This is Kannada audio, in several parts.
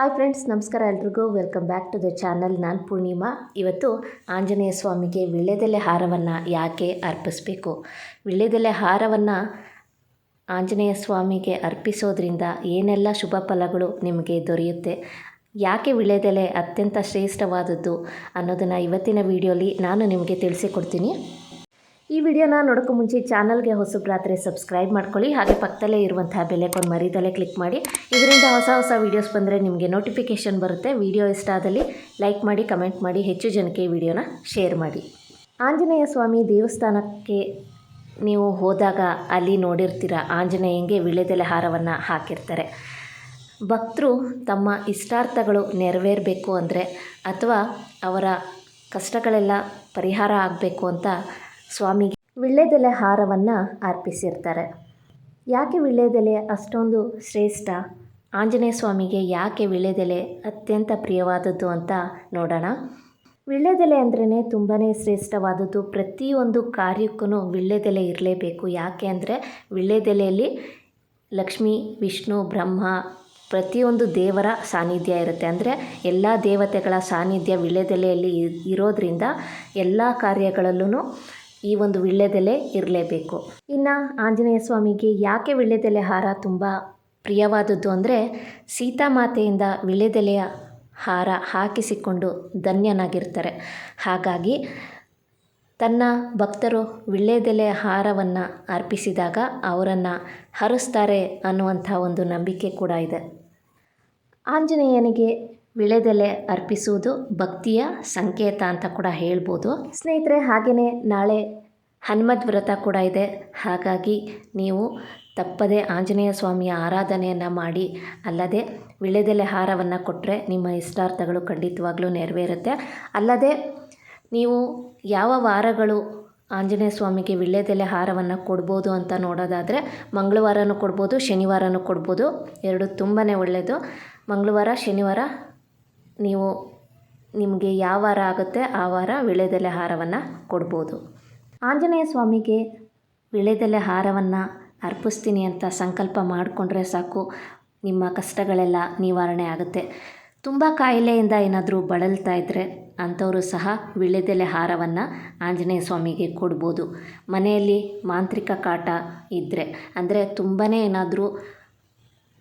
ಹಾಯ್ ಫ್ರೆಂಡ್ಸ್, ನಮಸ್ಕಾರ ಎಲ್ರಿಗೂ. Welcome back to the channel. ನಾನು ಪೂರ್ಣಿಮಾ. ಇವತ್ತು ಆಂಜನೇಯ ಸ್ವಾಮಿಗೆ ವೀಳ್ಯದೆಲೆ ಹಾರವನ್ನು ಯಾಕೆ ಅರ್ಪಿಸಬೇಕು, ವೀಳ್ಯದೆಲೆ ಹಾರವನ್ನು ಆಂಜನೇಯ ಸ್ವಾಮಿಗೆ ಅರ್ಪಿಸೋದ್ರಿಂದ ಏನೆಲ್ಲ ಶುಭ ಫಲಗಳು ನಿಮಗೆ ದೊರೆಯುತ್ತೆ, ಯಾಕೆ ವೀಳ್ಯದೆಲೆ ಅತ್ಯಂತ ಶ್ರೇಷ್ಠವಾದದ್ದು ಅನ್ನೋದನ್ನು ಇವತ್ತಿನ ವಿಡಿಯೋಲಿ ನಾನು ನಿಮಗೆ ತಿಳಿಸಿಕೊಡ್ತೀನಿ. ಈ ವಿಡಿಯೋನ ನೋಡೋಕ್ಕೂ ಮುಂಚೆ ಚಾನಲ್ಗೆ ಹೊಸಬ್ರಾದರೆ ಸಬ್ಸ್ಕ್ರೈಬ್ ಮಾಡ್ಕೊಳ್ಳಿ, ಹಾಗೆ ಪಕ್ಕದಲ್ಲೇ ಇರುವಂತಹ ಬೆಲ್ಲೈಕಾನ್ ಮರಿದಲ್ಲೇ ಕ್ಲಿಕ್ ಮಾಡಿ. ಇದರಿಂದ ಹೊಸ ವೀಡಿಯೋಸ್ ಬಂದರೆ ನಿಮಗೆ ನೋಟಿಫಿಕೇಷನ್ ಬರುತ್ತೆ. ವಿಡಿಯೋ ಇಷ್ಟ ಆದಲ್ಲಿ ಲೈಕ್ ಮಾಡಿ, ಕಮೆಂಟ್ ಮಾಡಿ, ಹೆಚ್ಚು ಜನಕ್ಕೆ ಈ ವಿಡಿಯೋನ ಶೇರ್ ಮಾಡಿ. ಆಂಜನೇಯ ಸ್ವಾಮಿ ದೇವಸ್ಥಾನಕ್ಕೆ ನೀವು ಹೋದಾಗ ಅಲ್ಲಿ ನೋಡಿರ್ತೀರ, ಆಂಜನೇಯಂಗೆ ವೀಳ್ಯದೆಲೆ ಹಾರವನ್ನು ಹಾಕಿರ್ತಾರೆ. ಭಕ್ತರು ತಮ್ಮ ಇಷ್ಟಾರ್ಥಗಳು ನೆರವೇರಬೇಕು ಅಂದರೆ ಅಥವಾ ಅವರ ಕಷ್ಟಗಳೆಲ್ಲ ಪರಿಹಾರ ಆಗಬೇಕು ಅಂತ ಸ್ವಾಮಿಗೆ ವೀಳ್ಯದೆಲೆ ಹಾರವನ್ನು ಅರ್ಪಿಸಿರ್ತಾರೆ. ಯಾಕೆ ವೀಳ್ಯದೆಲೆ ಅಷ್ಟೊಂದು ಶ್ರೇಷ್ಠ, ಆಂಜನೇಯ ಸ್ವಾಮಿಗೆ ಯಾಕೆ ವೀಳ್ಯದೆಲೆ ಅತ್ಯಂತ ಪ್ರಿಯವಾದದ್ದು ಅಂತ ನೋಡೋಣ. ವೀಳ್ಯದೆಲೆ ಅಂದ್ರೇ ತುಂಬಾ ಶ್ರೇಷ್ಠವಾದದ್ದು. ಪ್ರತಿಯೊಂದು ಕಾರ್ಯಕ್ಕೂ ವೀಳ್ಯದೆಲೆ ಇರಲೇಬೇಕು. ಯಾಕೆ ಅಂದರೆ ವೀಳ್ಯದೆಲೆಯಲ್ಲಿ ಲಕ್ಷ್ಮೀ, ವಿಷ್ಣು, ಬ್ರಹ್ಮ ಪ್ರತಿಯೊಂದು ದೇವರ ಸಾನ್ನಿಧ್ಯ ಇರುತ್ತೆ. ಅಂದರೆ ಎಲ್ಲ ದೇವತೆಗಳ ಸಾನ್ನಿಧ್ಯ ವೀಳ್ಯದೆಲೆಯಲ್ಲಿ ಇರೋದ್ರಿಂದ ಎಲ್ಲ ಕಾರ್ಯಗಳಲ್ಲೂ ಈ ಒಂದು ವೀಳ್ಯದೆಲೆ ಇರಲೇಬೇಕು. ಇನ್ನು ಆಂಜನೇಯ ಸ್ವಾಮಿಗೆ ಯಾಕೆ ವೀಳ್ಯದೆಲೆ ಹಾರ ತುಂಬ ಪ್ರಿಯವಾದದ್ದು ಅಂದರೆ, ಸೀತಾಮಾತೆಯಿಂದ ವೀಳ್ಯದೆಲೆಯ ಹಾರ ಹಾಕಿಸಿಕೊಂಡು ಧನ್ಯನಾಗಿರ್ತಾರೆ. ಹಾಗಾಗಿ ತನ್ನ ಭಕ್ತರು ವೀಳ್ಯದೆಲೆ ಹಾರವನ್ನು ಅರ್ಪಿಸಿದಾಗ ಅವರನ್ನು ಹರಿಸ್ತಾರೆ ಅನ್ನುವಂಥ ಒಂದು ನಂಬಿಕೆ ಕೂಡ ಇದೆ. ಆಂಜನೇಯನಿಗೆ ವೀಳ್ಯದೆಲೆ ಅರ್ಪಿಸುವುದು ಭಕ್ತಿಯ ಸಂಕೇತ ಅಂತ ಕೂಡ ಹೇಳ್ಬೋದು. ಸ್ನೇಹಿತರೆ, ಹಾಗೆಯೇ ನಾಳೆ ಹನುಮದ್ ವ್ರತ ಕೂಡ ಇದೆ. ಹಾಗಾಗಿ ನೀವು ತಪ್ಪದೆ ಆಂಜನೇಯ ಸ್ವಾಮಿಯ ಆರಾಧನೆಯನ್ನು ಮಾಡಿ, ಅಲ್ಲದೆ ವೀಳ್ಯದೆಲೆ ಹಾರವನ್ನು ಕೊಟ್ಟರೆ ನಿಮ್ಮ ಇಷ್ಟಾರ್ಥಗಳು ಖಂಡಿತವಾಗ್ಲೂ ನೆರವೇರುತ್ತೆ. ಅಲ್ಲದೆ ನೀವು ಯಾವ ವಾರಗಳು ಆಂಜನೇಯ ಸ್ವಾಮಿಗೆ ವೀಳ್ಯದೆಲೆ ಹಾರವನ್ನು ಕೊಡ್ಬೋದು ಅಂತ ನೋಡೋದಾದರೆ, ಮಂಗಳವಾರನೂ ಕೊಡ್ಬೋದು, ಶನಿವಾರನೂ ಕೊಡ್ಬೋದು. ಎರಡು ತುಂಬಾ ಒಳ್ಳೆಯದು. ಮಂಗಳವಾರ, ಶನಿವಾರ ನೀವು ನಿಮಗೆ ಯಾವ ವಾರ ಆಗುತ್ತೆ ಆ ವಾರ ವೀಳ್ಯದೆಲೆ ಹಾರವನ್ನು ಕೊಡ್ಬೋದು. ಆಂಜನೇಯ ಸ್ವಾಮಿಗೆ ವೀಳ್ಯದೆಲೆ ಹಾರವನ್ನು ಅರ್ಪಿಸ್ತೀನಿ ಅಂತ ಸಂಕಲ್ಪ ಮಾಡಿಕೊಂಡ್ರೆ ಸಾಕು, ನಿಮ್ಮ ಕಷ್ಟಗಳೆಲ್ಲ ನಿವಾರಣೆ ಆಗುತ್ತೆ. ತುಂಬ ಕಾಯಿಲೆಯಿಂದ ಏನಾದರೂ ಬಳಲ್ತಾ ಇದ್ದರೆ ಅಂಥವರು ಸಹ ವೀಳ್ಯದೆಲೆ ಹಾರವನ್ನು ಆಂಜನೇಯ ಸ್ವಾಮಿಗೆ ಕೊಡ್ಬೋದು. ಮನೆಯಲ್ಲಿ ಮಾಂತ್ರಿಕ ಕಾಟ ಇದ್ದರೆ, ಅಂದರೆ ತುಂಬಾ ಏನಾದರೂ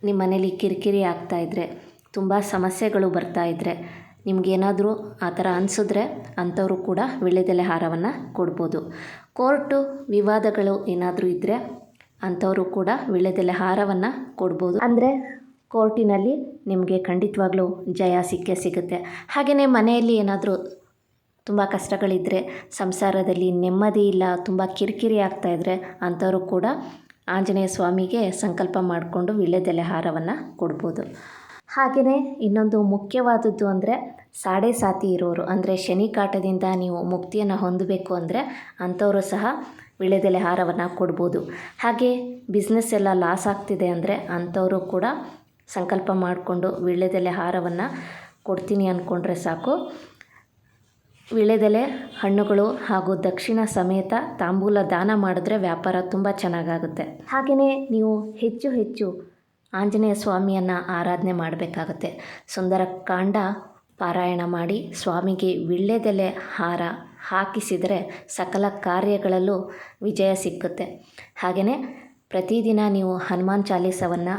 ನಿಮ್ಮ ಮನೇಲಿ ಕಿರಿಕಿರಿ ಆಗ್ತಾಯಿದ್ರೆ, ತುಂಬ ಸಮಸ್ಯೆಗಳು ಬರ್ತಾಯಿದ್ರೆ, ನಿಮಗೇನಾದರೂ ಆ ಥರ ಅನಿಸಿದ್ರೆ ಅಂಥವರು ಕೂಡ ವೀಳ್ಯದೆಲೆ ಹಾರವನ್ನು ಕೊಡ್ಬೋದು. ಕೋರ್ಟು ವಿವಾದಗಳು ಏನಾದರೂ ಇದ್ದರೆ ಅಂಥವರು ಕೂಡ ವೀಳ್ಯದೆಲೆ ಹಾರವನ್ನು ಕೊಡ್ಬೋದು. ಅಂದರೆ ಕೋರ್ಟಿನಲ್ಲಿ ನಿಮಗೆ ಖಂಡಿತವಾಗ್ಲೂ ಜಯ ಸಿಗುತ್ತೆ. ಹಾಗೆಯೇ ಮನೆಯಲ್ಲಿ ಏನಾದರೂ ತುಂಬ ಕಷ್ಟಗಳಿದ್ದರೆ, ಸಂಸಾರದಲ್ಲಿ ನೆಮ್ಮದಿ ಇಲ್ಲ, ತುಂಬ ಕಿರಿಕಿರಿ ಆಗ್ತಾಯಿದ್ರೆ ಅಂಥವರು ಕೂಡ ಆಂಜನೇಯ ಸ್ವಾಮಿಗೆ ಸಂಕಲ್ಪ ಮಾಡಿಕೊಂಡು ವೀಳ್ಯದೆಲೆ ಹಾರವನ್ನು ಕೊಡ್ಬೋದು. ಹಾಗೆಯೇ ಇನ್ನೊಂದು ಮುಖ್ಯವಾದದ್ದು ಅಂದರೆ, ಸಾಡೆ ಸಾತಿ ಇರೋರು, ಅಂದರೆ ಶನಿ ಕಾಟದಿಂದ ನೀವು ಮುಕ್ತಿಯನ್ನು ಹೊಂದಬೇಕು ಅಂದರೆ ಅಂಥವರು ಸಹ ವೀಳ್ಯದೆಲೆ ಹಾರವನ್ನು ಕೊಡ್ಬೋದು. ಹಾಗೆ ಬಿಸ್ನೆಸ್ ಎಲ್ಲ ಲಾಸ್ ಆಗ್ತಿದೆ ಅಂದರೆ ಅಂಥವರು ಕೂಡ ಸಂಕಲ್ಪ ಮಾಡಿಕೊಂಡು ವೀಳ್ಯದೆಲೆ ಹಾರವನ್ನು ಕೊಡ್ತೀನಿ ಅಂದ್ಕೊಂಡ್ರೆ ಸಾಕು. ವೀಳ್ಯದೆಲೆ, ಹಣ್ಣುಗಳು ಹಾಗೂ ದಕ್ಷಿಣ ಸಮೇತ ತಾಂಬೂಲ ದಾನ ಮಾಡಿದ್ರೆ ವ್ಯಾಪಾರ ತುಂಬ ಚೆನ್ನಾಗಾಗುತ್ತೆ. ಹಾಗೆಯೇ ನೀವು ಹೆಚ್ಚು ಆಂಜನೇಯ ಸ್ವಾಮಿಯನ್ನು ಆರಾಧನೆ ಮಾಡಬೇಕಾಗತ್ತೆ. ಸುಂದರಕಾಂಡ ಪಾರಾಯಣ ಮಾಡಿ ಸ್ವಾಮಿಗೆ ವೀಳ್ಯದೆಲೆ ಹಾರ ಹಾಕಿಸಿದರೆ ಸಕಲ ಕಾರ್ಯಗಳಲ್ಲೂ ವಿಜಯ ಸಿಕ್ಕುತ್ತೆ. ಹಾಗೆಯೇ ಪ್ರತಿದಿನ ನೀವು ಹನುಮಾನ್ ಚಾಲೀಸವನ್ನು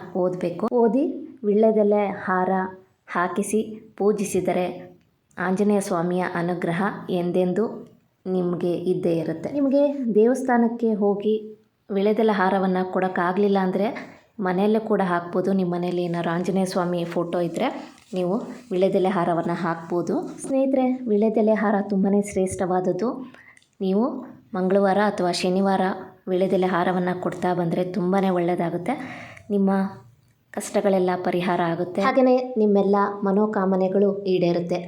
ಓದಿ ವೀಳ್ಯದೆಲೆ ಹಾರ ಹಾಕಿಸಿ ಪೂಜಿಸಿದರೆ ಆಂಜನೇಯ ಸ್ವಾಮಿಯ ಅನುಗ್ರಹ ಎಂದೆಂದೂ ನಿಮಗೆ ಇದ್ದೇ ಇರುತ್ತೆ. ನಿಮಗೆ ದೇವಸ್ಥಾನಕ್ಕೆ ಹೋಗಿ ವೀಳ್ಯದೆಲೆ ಹಾರವನ್ನು ಕೊಡೋಕ್ಕಾಗಲಿಲ್ಲ ಅಂದರೆ ಮನೆಯಲ್ಲೂ ಕೂಡ ಹಾಕ್ಬೋದು. ನಿಮ್ಮ ಮನೇಲಿ ಏನಾದ್ರು ಆಂಜನೇಯ ಸ್ವಾಮಿ ಫೋಟೋ ಇದ್ದರೆ ನೀವು ವೀಳ್ಯದೆಲೆ ಹಾರವನ್ನು ಹಾಕ್ಬೋದು. ಸ್ನೇಹಿತರೆ, ವೀಳ್ಯದೆಲೆ ಹಾರ ತುಂಬಾ ಶ್ರೇಷ್ಠವಾದದ್ದು. ನೀವು ಮಂಗಳವಾರ ಅಥವಾ ಶನಿವಾರ ವೀಳ್ಯದೆಲೆ ಹಾರವನ್ನು ಕೊಡ್ತಾ ಬಂದರೆ ತುಂಬಾ ಒಳ್ಳೆಯದಾಗುತ್ತೆ. ನಿಮ್ಮ ಕಷ್ಟಗಳೆಲ್ಲ ಪರಿಹಾರ ಆಗುತ್ತೆ. ಹಾಗೆಯೇ ನಿಮ್ಮೆಲ್ಲ ಮನೋಕಾಮನೆಗಳು ಈಡೇರುತ್ತೆ.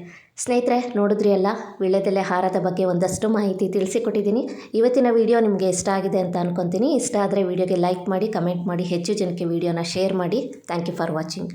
ಸ್ನೇಹಿತರೆ, ನೋಡಿದ್ರಿ ಅಲ್ಲ, ವೀಳ್ಯದೆಲೆ ಹಾರದ ಬಗ್ಗೆ ಒಂದಷ್ಟು ಮಾಹಿತಿ ತಿಳಿಸಿಕೊಟ್ಟಿದ್ದೀನಿ. ಇವತ್ತಿನ ವಿಡಿಯೋ ನಿಮಗೆ ಇಷ್ಟ ಆಗಿದೆ ಅಂತ ಅಂದ್ಕೊತೀನಿ. ಇಷ್ಟ ಆದರೆ ವಿಡಿಯೋಗೆ ಲೈಕ್ ಮಾಡಿ, ಕಮೆಂಟ್ ಮಾಡಿ, ಹೆಚ್ಚು ಜನಕ್ಕೆ ವಿಡಿಯೋನ ಶೇರ್ ಮಾಡಿ. Thank you for watching.